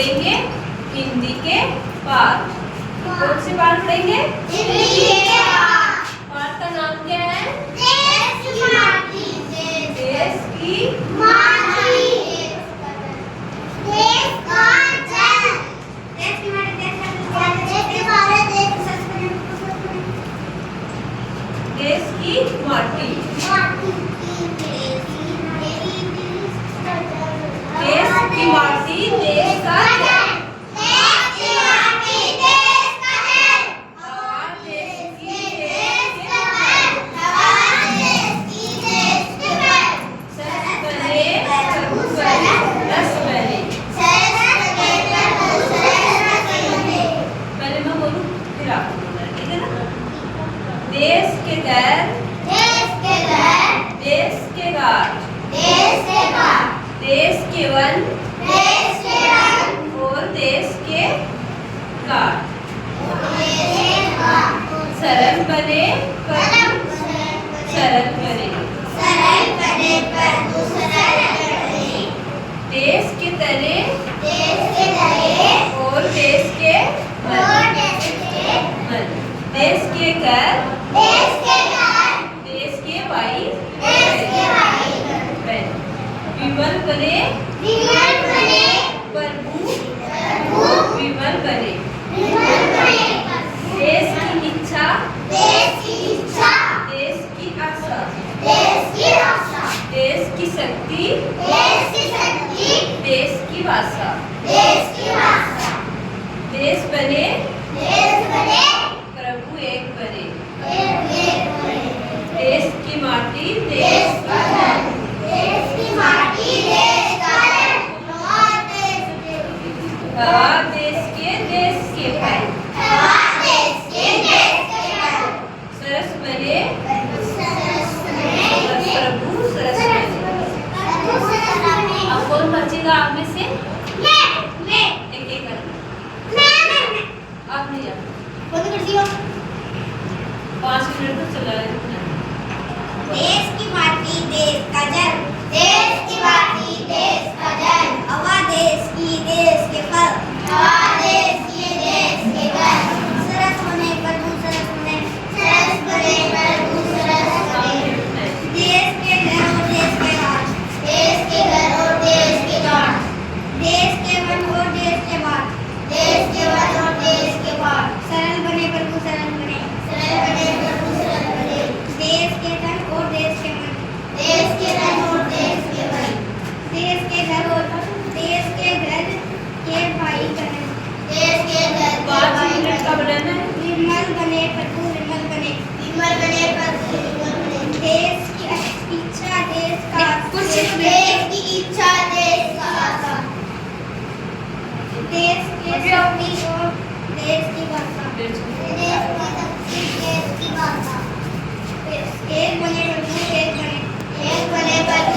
पढ़ेंगे हिंदी के पाठ। कौन से पाठ पढ़ेंगे? हिंदी के पाठ। पाठ का नाम क्या है? देश की माटी। देश की माटी। देश का जल। देश की माटी, देश का जल, देश के बारे देश देश की माटी। देश की माटी देश का जल। देश की माटी देश का जल। हवा देश की देश देश का के जल। हवा देश की देश के जल। सरस बने प्रभु बने रस बने। पहले मैं बोलूं फिर आप बोलना, ठीक है ना? देश के घर, देश के घर, देश के घाट, देश के घाट, देश के वन देश के वन, और देश के घाट। देश के घाट। सरल बने प्रभु सरल बने। सरल बने प्रभु सरल बने। देश के तरे देश के तले और देश के और मन। देश के मन। देश के घर, देश के घर, देश के भाई देश के भाई बहन। विमल बने विमल बने प्रभु प्रभु विमल बने। विमल बने। देश की इच्छा देश की इच्छा, देश की आशा, देश की आशा, देश की शक्ति देश की शक्ति, देश की भाषा। देश की भाषा। देश बने देश बने प्रभु एक बने। एक बने। देश की माटी देश देश का का जल, जल। देश की माटी देश का जल, और देश के हवा देश के भाई। हवा देश के भाई। सरस बने सरस बने प्रभु सरस बने। प्रभु सरस बने। अब कौन बचेगा आप में से? मैं एक एक करना। मैं आप नहीं जाना। बंद कर दियो। 5 मिनट तक चला रहना। देश की माटी देश का जल, देश की माटी देश का जल, हवा देश की देश के फल, हवा देश की देश के फल। सरस बने प्रभु सरस बने, सरस बने प्रभु सरस बने। देश के घर और देश के घाट, देश के घर और देश के घाट, देश के वन और देश के बाट, देश के वन और देश के बाट। सरल बने प्रभु सरल बने, सरल बने प्रभु सरल बने। देश के धन और देश के मन, देश के धन और देश के मन, देश के घर और देश के घर के भाई बने, देश के घर के 5 भाई मिनट का बने। बनाना है। विमल बने प्रभु विमल बने, विमल बने प्रभु विमल बने। देश की इच्छा देश का, देश की इच्छा देश का आशा, देश के शक्ति और देश की भाषा, देश की शक्ति देश की भाषा। एक बने प्रभु एक बने, एक बने प्रभु